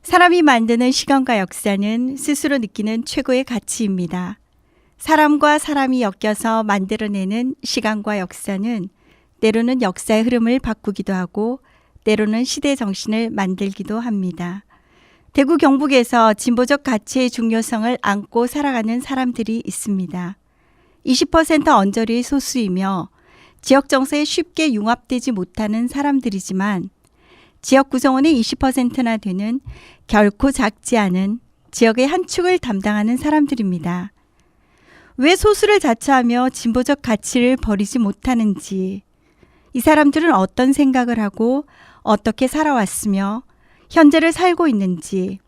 사람이 만드는 시간과 역사는 스스로 느끼는 최고의 가치입니다. 사람과 사람이 엮여서 만들어내는 시간과 역사는 때로는 역사의 흐름을 바꾸기도 하고 때로는 시대 정신을 만들기도 합니다. 대구 경북에서 진보적 가치의 중요성을 안고 살아가는 사람들이 있습니다. 20% 언저리 소수이며 지역 정서에 쉽게 융합되지 못하는 사람들이지만 지역 구성원의 20%나 되는 결코 작지 않은 지역의 한 축을 담당하는 사람들입니다. 왜 소수를 자처하며 진보적 가치를 버리지 못하는지, 이 사람들은 어떤 생각을 하고 어떻게 살아왔으며 현재를 살고 있는지,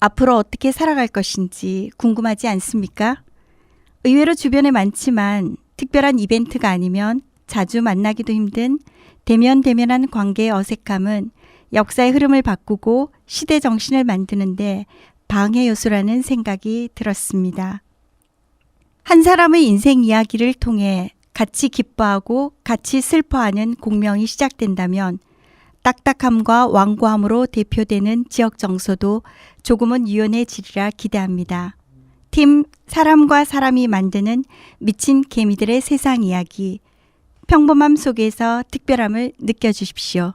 앞으로 어떻게 살아갈 것인지 궁금하지 않습니까? 의외로 주변에 많지만 특별한 이벤트가 아니면 자주 만나기도 힘든 대면대면한 관계의 어색함은 역사의 흐름을 바꾸고 시대 정신을 만드는데 방해 요소라는 생각이 들었습니다. 한 사람의 인생 이야기를 통해 같이 기뻐하고 같이 슬퍼하는 공명이 시작된다면 딱딱함과 완고함으로 대표되는 지역 정서도 조금은 유연해지리라 기대합니다. 팀 사람과 사람이 만드는 미친 개미들의 세상 이야기, 평범함 속에서 특별함을 느껴주십시오.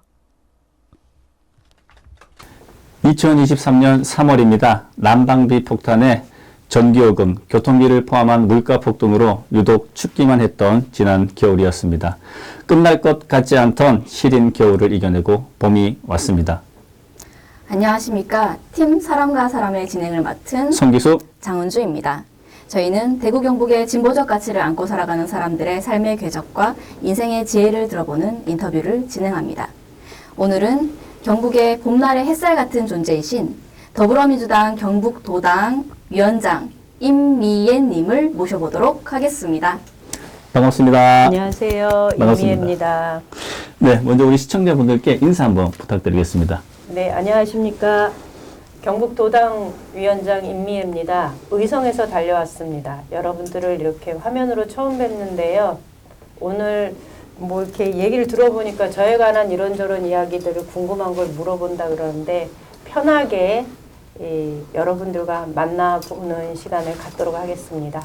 2023년 3월입니다. 난방비 폭탄에 전기요금, 교통비를 포함한 물가 폭등으로 유독 춥기만 했던 지난 겨울이었습니다. 끝날 것 같지 않던 시린 겨울을 이겨내고 봄이 왔습니다. 안녕하십니까. 팀 사람과 사람의 진행을 맡은 손기수, 장은주입니다. 저희는 대구 경북의 진보적 가치를 안고 살아가는 사람들의 삶의 궤적과 인생의 지혜를 들어보는 인터뷰를 진행합니다. 오늘은 경북의 봄날의 햇살 같은 존재이신 더불어민주당 경북도당 위원장 임미애님을 모셔보도록 하겠습니다. 반갑습니다. 안녕하세요. 임미애입니다. 네, 먼저 우리 시청자분들께 인사 한번 부탁드리겠습니다. 네, 안녕하십니까. 경북도당 위원장 임미애입니다. 의성에서 달려왔습니다. 여러분들을 이렇게 화면으로 처음 뵙는데요. 오늘 뭐 이렇게 얘기를 들어보니까 저에 관한 이런저런 이야기들을 궁금한 걸 물어본다 그러는데 편하게 여러분들과 만나보는 시간을 갖도록 하겠습니다.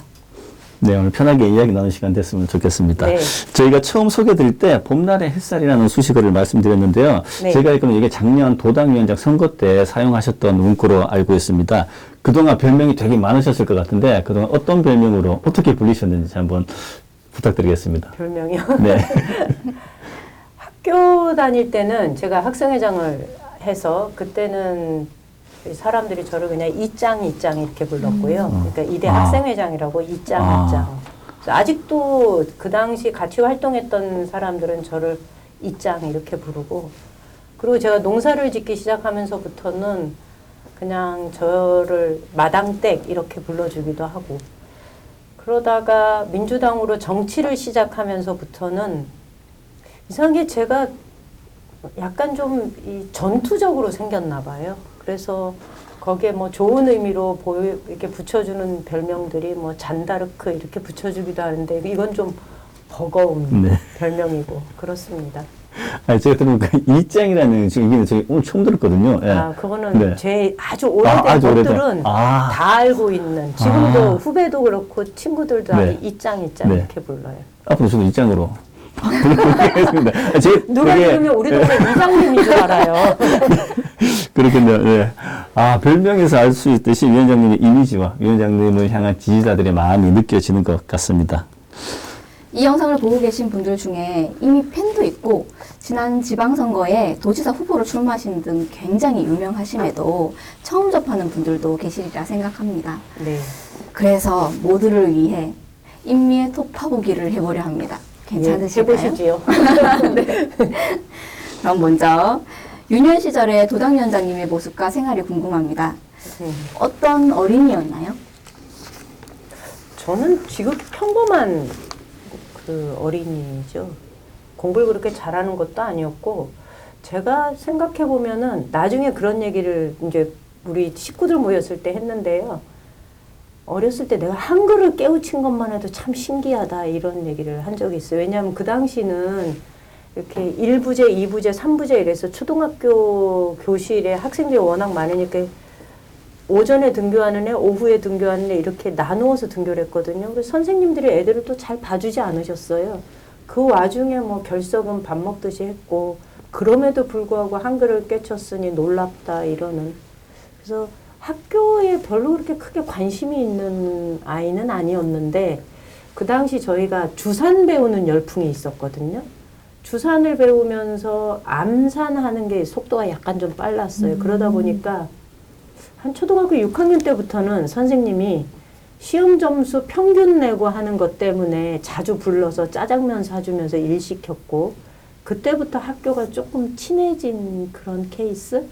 네, 오늘 편하게 이야기 나누는 시간 됐으면 좋겠습니다. 네. 저희가 처음 소개드릴 때 봄날의 햇살이라는 수식어를 말씀드렸는데요. 네. 제가 알기로는 이게 작년 도당위원장 선거 때 사용하셨던 문구로 알고 있습니다. 그동안 별명이 되게 많으셨을 것 같은데 그동안 어떤 별명으로 어떻게 불리셨는지 한번 부탁드리겠습니다. 별명이요? 네. 학교 다닐 때는 제가 학생회장을 해서 그때는 사람들이 저를 그냥 이짱 이렇게 불렀고요. 그러니까 이대 학생회장이라고 이짱. 아직도 그 당시 같이 활동했던 사람들은 저를 이짱 이렇게 부르고, 그리고 제가 농사를 짓기 시작하면서부터는 그냥 저를 마당댁 이렇게 불러주기도 하고, 그러다가 민주당으로 정치를 시작하면서부터는 이상하게 제가 약간 좀 전투적으로 생겼나 봐요. 그래서 거기에 뭐 좋은 의미로 이렇게 붙여주는 별명들이 뭐 잔다르크 이렇게 붙여주기도 하는데 이건 좀 버거운 네. 별명이고 그렇습니다. 아니, 제가 들어보니까 이짱이라는 얘기는 저희 오늘 처음 들었거든요. 예. 그거는 네. 제 아주 오래된 아주 오래된. 것들은 다 알고 있는, 지금도 후배도 그렇고 친구들도 네. 이짱 네. 이렇게 불러요. 앞으로 저도 이짱으로 부르겠습니다. 누가 들으면 우리 동네 이장님인 줄 알아요. 그렇겠네요. 네. 별명에서 알 수 있듯이 위원장님의 이미지와 위원장님을 향한 지지자들의 마음이 느껴지는 것 같습니다. 이 영상을 보고 계신 분들 중에 이미 팬도 있고 지난 지방선거에 도지사 후보로 출마하신 등 굉장히 유명하심에도 처음 접하는 분들도 계시리라 생각합니다. 네. 그래서 모두를 위해 임미애 톱파보기를 해보려 합니다. 괜찮으실까요? 해보시지요. 네. 그럼 먼저 유년 시절의 도당위원장님의 모습과 생활이 궁금합니다. 어떤 어린이였나요? 저는 지극히 평범한 그 어린이죠. 공부를 그렇게 잘하는 것도 아니었고, 제가 생각해 보면은 나중에 그런 얘기를 이제 우리 식구들 모였을 때 했는데요. 어렸을 때 내가 한글을 깨우친 것만 해도 참 신기하다 이런 얘기를 한 적이 있어요. 왜냐하면 그 당시는 이렇게 1부제, 2부제, 3부제 이래서 초등학교 교실에 학생들이 워낙 많으니까 오전에 등교하는 애, 오후에 등교하는 애 이렇게 나누어서 등교를 했거든요. 그래서 선생님들이 애들을 또 잘 봐주지 않으셨어요. 그 와중에 뭐 결석은 밥 먹듯이 했고 그럼에도 불구하고 한글을 깨쳤으니 놀랍다 이러는. 그래서 학교에 별로 그렇게 크게 관심이 있는 아이는 아니었는데 그 당시 저희가 주산 배우는 열풍이 있었거든요. 주산을 배우면서 암산하는 게 속도가 약간 좀 빨랐어요. 그러다 보니까 한 초등학교 6학년 때부터는 선생님이 시험 점수 평균 내고 하는 것 때문에 자주 불러서 짜장면 사주면서 일 시켰고 그때부터 학교가 조금 친해진 그런 케이스?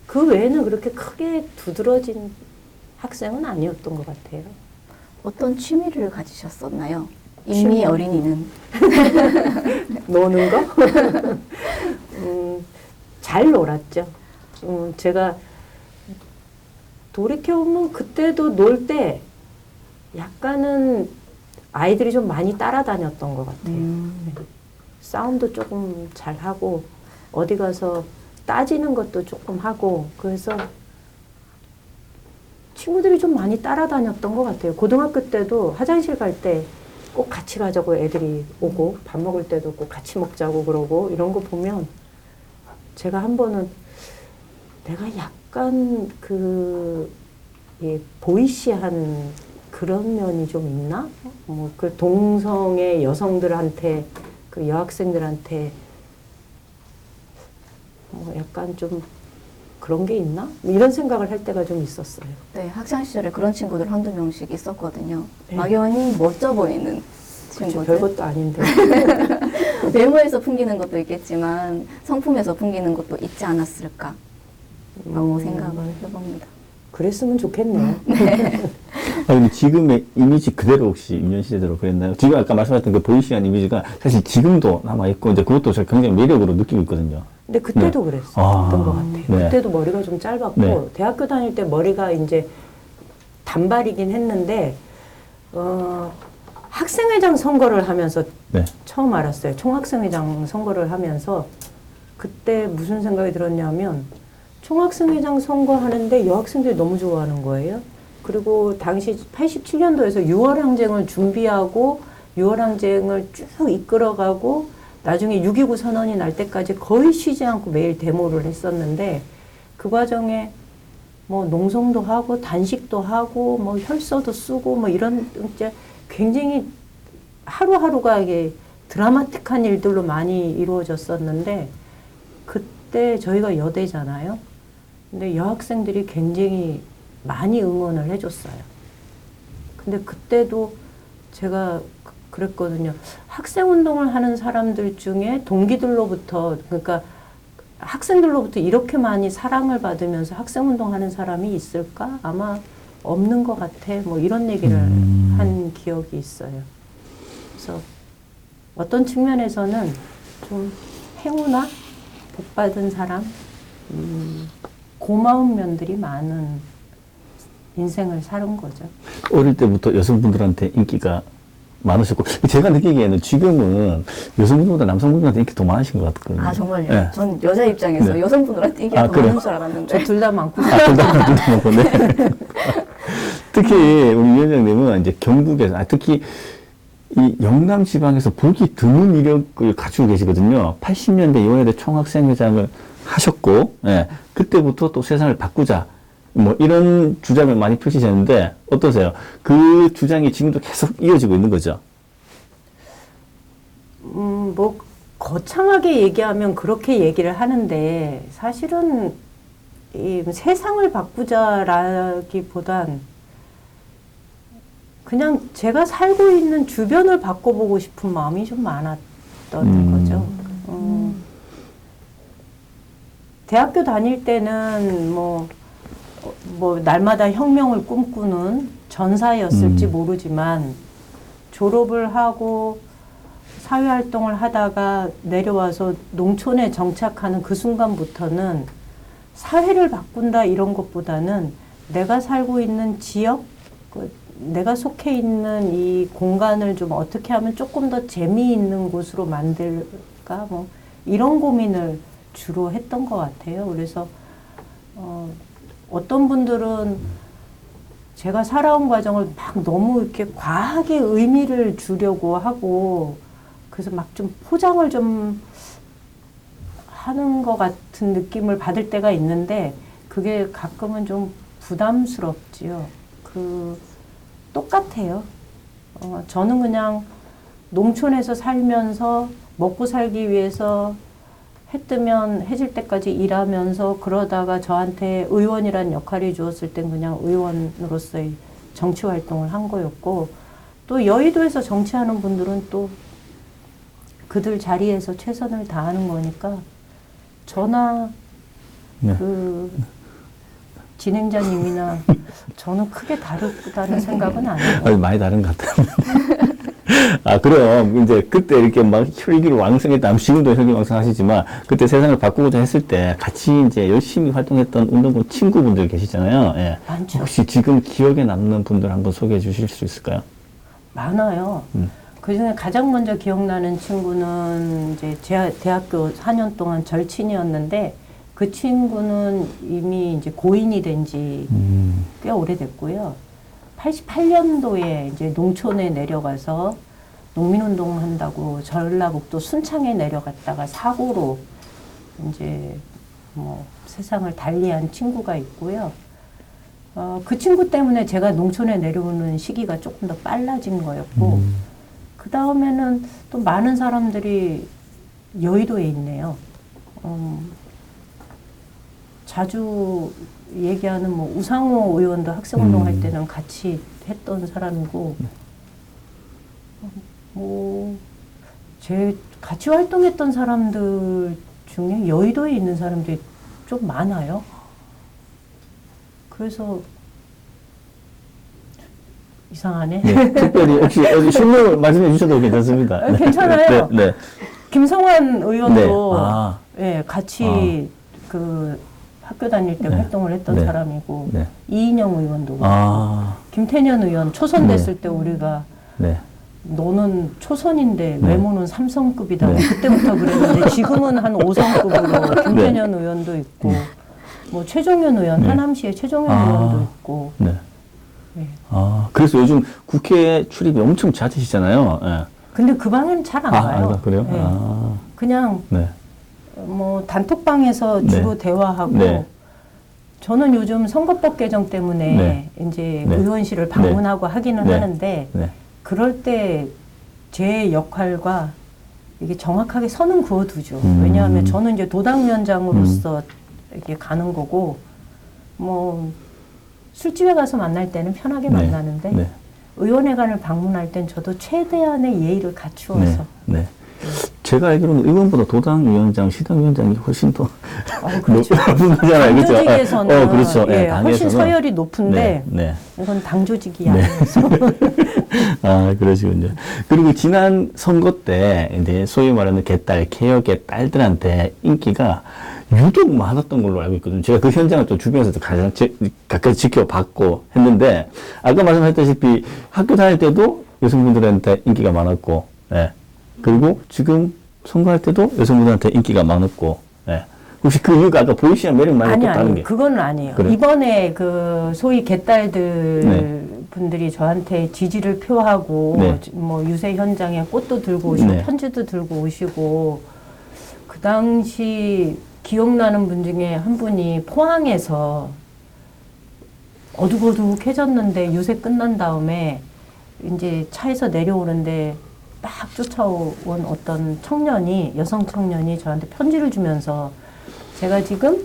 그 외에는 그렇게 크게 두드러진 학생은 아니었던 것 같아요. 어떤 취미를 가지셨었나요? 취미? 인미 어린이는. 노는 거? 잘 놀았죠. 제가 돌이켜보면 그때도 놀 때 약간은 아이들이 좀 많이 따라다녔던 것 같아요. 싸움도 조금 잘하고 어디 가서 따지는 것도 조금 하고 그래서 친구들이 좀 많이 따라다녔던 것 같아요. 고등학교 때도 화장실 갈 때 꼭 같이 가자고 애들이 오고 밥 먹을 때도 꼭 같이 먹자고 그러고 이런 거 보면 제가 한 번은 내가 약간 보이시한 그런 면이 좀 있나? 뭐 그 동성의 여성들한테 그 여학생들한테 뭐 약간 좀 그런 게 있나? 뭐 이런 생각을 할 때가 좀 있었어요. 네, 학창 시절에 그런 친구들 한두 명씩 있었거든요. 네. 막연히 멋져 보이는 친구들. 별것도 아닌데. 외모에서 풍기는 것도 있겠지만 성품에서 풍기는 것도 있지 않았을까 라고 생각을 해봅니다. 그랬으면 좋겠네요. 아, 근데 지금의 이미지 그대로 혹시 유년 시대대로 그랬나요? 지금 아까 말씀하셨던 그 보이시한 이미지가 사실 지금도 남아있고, 이제 그것도 제가 굉장히 매력으로 느끼고 있거든요. 근데 그때도 네. 그랬었던 아, 것 같아요. 네. 그때도 머리가 좀 짧았고, 네. 대학교 다닐 때 머리가 이제 단발이긴 했는데, 학생회장 선거를 하면서 네. 처음 알았어요. 총학생회장 선거를 하면서 그때 무슨 생각이 들었냐면 총학생회장 선거하는데 여학생들이 너무 좋아하는 거예요. 그리고 당시 87년도에서 6월 항쟁을 준비하고 6월 항쟁을 쭉 이끌어가고 나중에 6.29 선언이 날 때까지 거의 쉬지 않고 매일 데모를 했었는데 그 과정에 뭐 농성도 하고 단식도 하고 뭐 혈서도 쓰고 뭐 이런 이제 굉장히 하루하루가 이게 드라마틱한 일들로 많이 이루어졌었는데 그때 저희가 여대잖아요. 근데 여학생들이 굉장히 많이 응원을 해줬어요. 근데 그때도 제가 그랬거든요. 학생운동을 하는 사람들 중에 동기들로부터 그러니까 학생들로부터 이렇게 많이 사랑을 받으면서 학생운동 하는 사람이 있을까? 아마 없는 것 같아. 뭐 이런 얘기를 한 기억이 있어요. 그래서 어떤 측면에서는 좀 행운아 복받은 사람, 고마운 면들이 많은 인생을 사는 거죠. 어릴 때부터 여성분들한테 인기가 많으셨고, 제가 느끼기에는 지금은 여성분들보다 남성분들한테 인기 더 많으신 것 같거든요. 아, 정말요? 네. 전 여자 입장에서 네. 여성분들한테 인기가 아, 더 그래요? 많은 줄 알았는데. 저 둘 다 많고. 둘다 먹고, 네. 특히 우리 위원장님은 이제 경북에서, 특히 이 영남 지방에서 보기 드문 이력을 갖추고 계시거든요. 80년대 여야대 총학생회장을 하셨고, 예, 그때부터 또 세상을 바꾸자. 뭐 이런 주장을 많이 펼치셨는데 어떠세요? 그 주장이 지금도 계속 이어지고 있는 거죠? 뭐 거창하게 얘기하면 그렇게 얘기를 하는데 사실은 이 세상을 바꾸자라기보단 그냥 제가 살고 있는 주변을 바꿔보고 싶은 마음이 좀 많았던 거죠. 대학교 다닐 때는 뭐 날마다 혁명을 꿈꾸는 전사였을지 모르지만 졸업을 하고 사회활동을 하다가 내려와서 농촌에 정착하는 그 순간부터는 사회를 바꾼다 이런 것보다는 내가 살고 있는 지역, 내가 속해 있는 이 공간을 좀 어떻게 하면 조금 더 재미있는 곳으로 만들까 뭐 이런 고민을 주로 했던 것 같아요. 그래서 어떤 분들은 제가 살아온 과정을 막 너무 이렇게 과하게 의미를 주려고 하고 그래서 막 좀 포장을 좀 하는 것 같은 느낌을 받을 때가 있는데 그게 가끔은 좀 부담스럽지요. 똑같아요. 저는 그냥 농촌에서 살면서 먹고 살기 위해서 해 뜨면 해질 때까지 일하면서 그러다가 저한테 의원이란 역할이 주었을 땐 그냥 의원으로서의 정치 활동을 한 거였고 또 여의도에서 정치하는 분들은 또 그들 자리에서 최선을 다하는 거니까 저나 네. 그 진행자님이나 저는 크게 다르다는 생각은 안 해요. 아니, 많이 다른 것 같아요. 아, 그럼 이제 그때 이렇게 막 혈기를 왕성했다. 지금도 혈기 왕성하시지만 그때 세상을 바꾸고자 했을 때 같이 이제 열심히 활동했던 운동부 친구분들 계시잖아요. 예. 많죠. 혹시 지금 기억에 남는 분들 한번 소개해 주실 수 있을까요? 많아요. 그 중에 가장 먼저 기억나는 친구는 이제 제 대학교 4년 동안 절친이었는데 그 친구는 이미 이제 고인이 된 지 꽤 오래됐고요. 88년도에 이제 농촌에 내려가서 농민운동 한다고 전라북도 순창에 내려갔다가 사고로 이제 뭐 세상을 달리한 친구가 있고요. 그 친구 때문에 제가 농촌에 내려오는 시기가 조금 더 빨라진 거였고, 그 다음에는 또 많은 사람들이 여의도에 있네요. 자주 얘기하는 뭐 우상호 의원도 학생운동 할 때는 같이 했던 사람이고, 뭐, 같이 활동했던 사람들 중에 여의도에 있는 사람들이 좀 많아요. 그래서, 이상하네. 네, 특별히 혹시 실명 말씀해 주셔도 괜찮습니다. 네. 괜찮아요. 네. 네. 김성환 의원도 네. 같이 그 학교 다닐 때 네. 활동을 했던 네. 사람이고 네. 이인영 의원도 아. 김태년 의원 초선 됐을 때 우리가 네. 너는 초선인데 네. 외모는 삼성급이다. 네. 그때부터 그랬는데 지금은 한 5성급으로 김태년 의원도 있고 뭐 최종현 의원 네. 하남시의 최종현 아. 의원도 있고 네. 네. 아, 그래서 요즘 국회 출입이 엄청 잦으시잖아요. 예. 근데 그 방에는 잘 안 가요. 그래요? 네. 아. 그냥 네. 뭐 단톡방에서 주로 네. 대화하고 네. 저는 요즘 선거법 개정 때문에 네. 이제 네. 의원실을 방문하고 하기는 네. 하는데 네. 그럴 때 제 역할과 이게 정확하게 선은 그어두죠. 왜냐하면 저는 이제 도당위원장으로서 이렇게 가는 거고 뭐 술집에 가서 만날 때는 편하게 네. 만나는데 네. 의원회관을 방문할 땐 저도 최대한의 예의를 갖추어서 네. 제가 알기로는 의원보다 도당위원장, 시당위원장이 훨씬 더 그렇죠. 높은 거잖아요. 그렇죠? 당조직에서는 그렇죠. 예, 당에서는. 훨씬 서열이 높은데 네. 이건 당조직이 네. 아니어서 아, 그러시군요. 그리고 지난 선거 때 이제 소위 말하는 개딸, 개혁의 딸들한테 인기가 유독 많았던 걸로 알고 있거든요. 제가 그 현장을 또 주변에서 가장 가까이 지켜봤고 했는데, 아까 말씀하셨다시피 학교 다닐 때도 여성분들한테 인기가 많았고, 예. 그리고 지금 선거할 때도 여성분들한테 인기가 많았고, 예. 혹시 그 이유가 아까 보이시는 매력 말고 또 다른 게? 그건 아니에요. 그래요? 이번에 그 소위 개딸들 네. 분들이 저한테 지지를 표하고 네. 뭐 유세 현장에 꽃도 들고 오시고 네. 편지도 들고 오시고 그 당시 기억나는 분 중에 한 분이 포항에서 어둑어둑해졌는데 유세 끝난 다음에 이제 차에서 내려오는데 막 쫓아온 어떤 청년이, 여성 청년이 저한테 편지를 주면서 제가 지금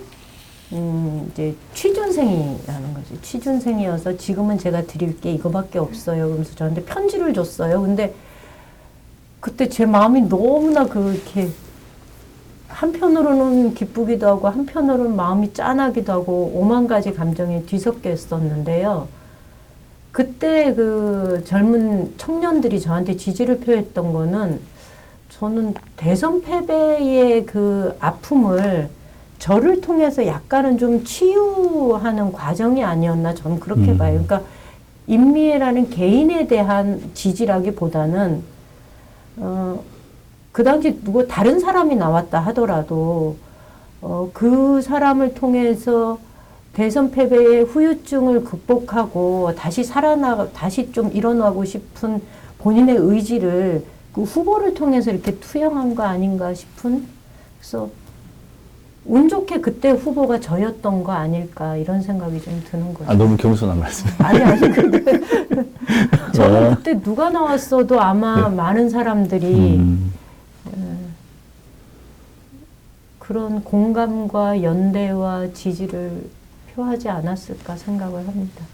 이제 취준생이라는 거지. 취준생이어서 지금은 제가 드릴 게 이거밖에 없어요. 그러면서 저한테 편지를 줬어요. 근데 그때 제 마음이 너무나 그렇게 한편으로는 기쁘기도 하고 한편으로는 마음이 짠하기도 하고 오만 가지 감정이 뒤섞여 있었는데요. 그때 그 젊은 청년들이 저한테 지지를 표했던 거는 저는 대선 패배의 그 아픔을 저를 통해서 약간은 좀 치유하는 과정이 아니었나 저는 그렇게 봐요. 그러니까 임미애라는 개인에 대한 지지라기보다는 그 당시 누구 다른 사람이 나왔다 하더라도 그 사람을 통해서 대선 패배의 후유증을 극복하고 다시 좀 일어나고 싶은 본인의 의지를 그 후보를 통해서 이렇게 투영한 거 아닌가 싶은, 그래서 운 좋게 그때 후보가 저였던 거 아닐까 이런 생각이 좀 드는 거죠. 너무 겸손한 말씀. 아니 근데 저는 그때 누가 나왔어도 아마 많은 사람들이 그런 공감과 연대와 지지를 표하지 않았을까 생각을 합니다.